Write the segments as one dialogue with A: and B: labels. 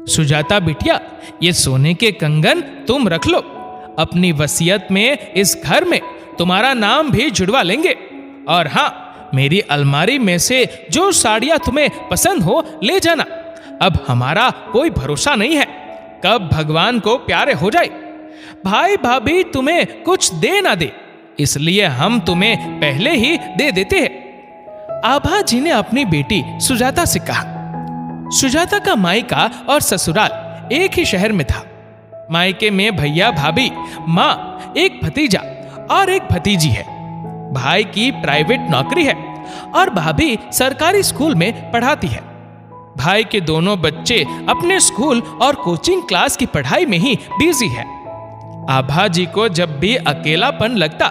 A: सुजाता बिटिया, ये सोने के कंगन तुम रख लो। अपनी वसीयत में इस घर में तुम्हारा नाम भी जुड़वा लेंगे। और हाँ, मेरी अलमारी में से जो साड़ियां तुम्हें पसंद हो ले जाना। अब हमारा कोई भरोसा नहीं है कब भगवान को प्यारे हो जाए। भाई भाभी तुम्हें कुछ दे ना दे, इसलिए हम तुम्हें पहले ही दे देते हैं। आभा जी ने अपनी बेटी सुजाता से कहा। सुजाता का मायका और ससुराल एक ही शहर में था। मायके में भैया भाभी, माँ, एक भतीजा और एक भतीजी है। भाई की प्राइवेट नौकरी है और भाभी सरकारी स्कूल में पढ़ाती है। भाई के दोनों बच्चे अपने स्कूल और कोचिंग क्लास की पढ़ाई में ही बिजी है। आभा जी को जब भी अकेलापन लगता,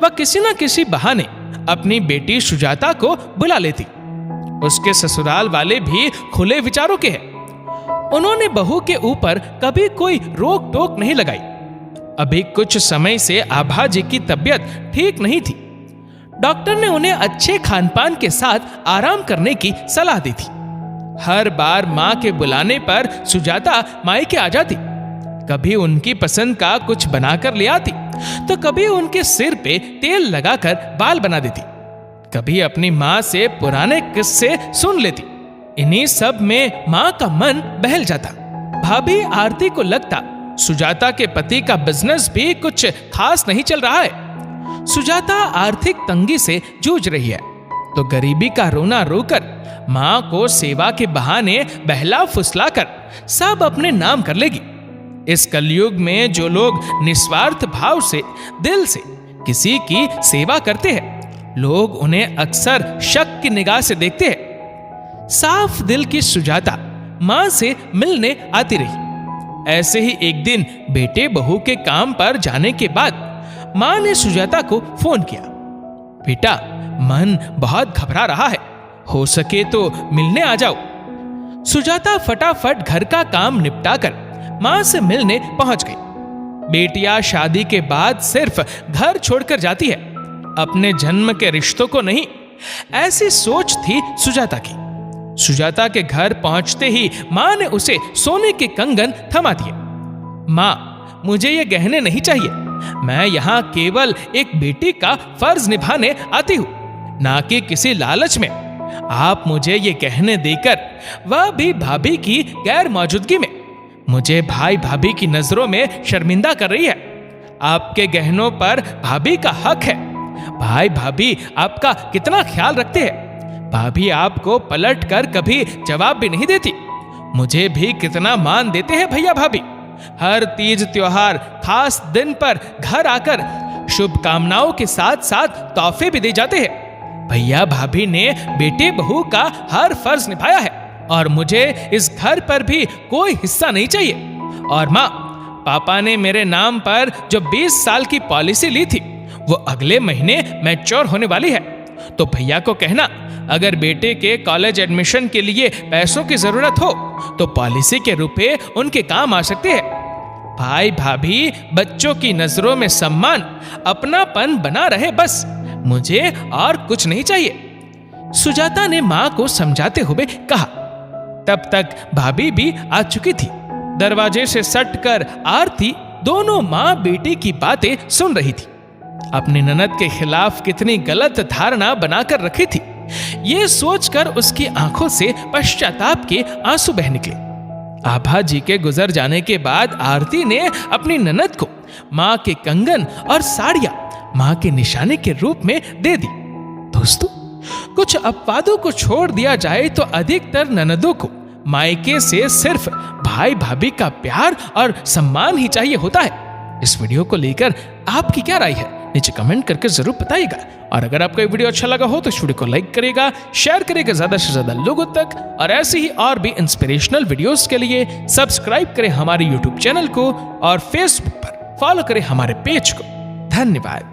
A: वह किसी न किसी बहाने अपनी बेटी सुजाता को बुला लेती। उसके ससुराल वाले भी खुले विचारों के हैं। उन्होंने बहू के ऊपर कभी कोई रोक टोक नहीं लगाई। अभी कुछ समय से आभा जी की तबीयत ठीक नहीं थी। डॉक्टर ने उन्हें अच्छे खानपान के साथ आराम करने की सलाह दी थी। हर बार मां के बुलाने पर सुजाता मायके आ जाती। कभी उनकी पसंद का कुछ बनाकर ले आती, तो कभी उनके सिर पे तेल लगाकर बाल बना देती। कभी अपनी मां से पुराने किस्से सुन लेती। इन्हीं सब में मां का मन बहल जाता। भाभी आरती को लगता सुजाता के पति का बिजनेस भी कुछ खास नहीं चल रहा है। सुजाता आर्थिक तंगी से जूझ रही है, तो गरीबी का रोना रोकर मां को सेवा के बहाने बहला फुसलाकर सब अपने नाम कर लेगी। इस कलयुग में जो लोग निस्वार्थ भाव से दिल से किसी की सेवा करते हैं, लोग उन्हें अक्सर शक की निगाह से देखते हैं। साफ दिल की सुजाता मां से मिलने आती रही। ऐसे ही एक दिन बेटे बहू के काम पर जाने के बाद मां ने सुजाता को फोन किया। बेटा, मन बहुत घबरा रहा है, हो सके तो मिलने आ जाओ। सुजाता फटाफट घर का काम निपटाकर मां से मिलने पहुंच गई। बेटियां शादी के बाद सिर्फ घर छोड़कर जाती है, अपने जन्म के रिश्तों को नहीं। ऐसी सोच थी सुजाता की। सुजाता के घर पहुंचते ही मां ने उसे सोने के कंगन थमा दिए। मां, मुझे ये गहने नहीं चाहिए। मैं यहां केवल एक बेटी का फर्ज निभाने आती हूं, ना कि किसी लालच में। आप मुझे ये गहने देकर, वह भी भाभी की गैर मौजूदगी में, मुझे भाई भाभी की नजरों में शर्मिंदा कर रही है। आपके गहनों पर भाभी का हक है। भाई भाभी आपका कितना ख्याल रखते हैं। भाभी आपको पलट कर कभी जवाब भी नहीं देती। मुझे भी कितना मान देते हैं भैया भाभी। हर तीज त्योहार, खास दिन पर घर आकर शुभकामनाओं के साथ साथ तोहफे भी दे जाते हैं। भैया भाभी ने बेटे बहू का हर फर्ज निभाया है और मुझे इस घर पर भी कोई हिस्सा नहीं चाहिए। और माँ, पापा ने मेरे नाम पर जो 20 साल की पॉलिसी ली थी, वो अगले महीने मैच्योर होने वाली है। तो भैया को कहना, अगर बेटे के कॉलेज एडमिशन के लिए पैसों की जरूरत हो तो पॉलिसी के रुपए उनके काम आ सकते हैं। भाई भाभी बच्चों की नजरों में सम्मान, अपनापन बना रहे, बस। मुझे और कुछ नहीं चाहिए। सुजाता ने मां को समझाते हुए कहा। तब तक भाभी भी आ चुकी थी। दरवाजे से सटकर आरती दोनों मां बेटी की बातें सुन रही थी। अपनी ननद के खिलाफ कितनी गलत धारणा बनाकर रखी थी, ये सोचकर उसकी आंखों से पश्चाताप के आंसू बह निकले। आभा जी के गुजर जाने के बाद आरती ने अपनी ननद को मां के कंगन और साड़ियां मां के निशाने के रूप में दे दी। दोस्तों, कुछ अपवादों को छोड़ दिया जाए तो अधिकतर ननदों को मायके से सिर्फ भाई भाभी का प्यार और सम्मान ही चाहिए होता है। इस वीडियो को लेकर आपकी क्या राय है, नीचे कमेंट करके जरूर बताइएगा। और अगर आपको ये वीडियो अच्छा लगा हो तो इस वीडियो को लाइक करेगा, शेयर करेगा ज्यादा से ज्यादा लोगों तक। और ऐसे ही और भी इंस्पिरेशनल वीडियोस के लिए सब्सक्राइब करें हमारे यूट्यूब चैनल को और फेसबुक पर फॉलो करें हमारे पेज को। धन्यवाद।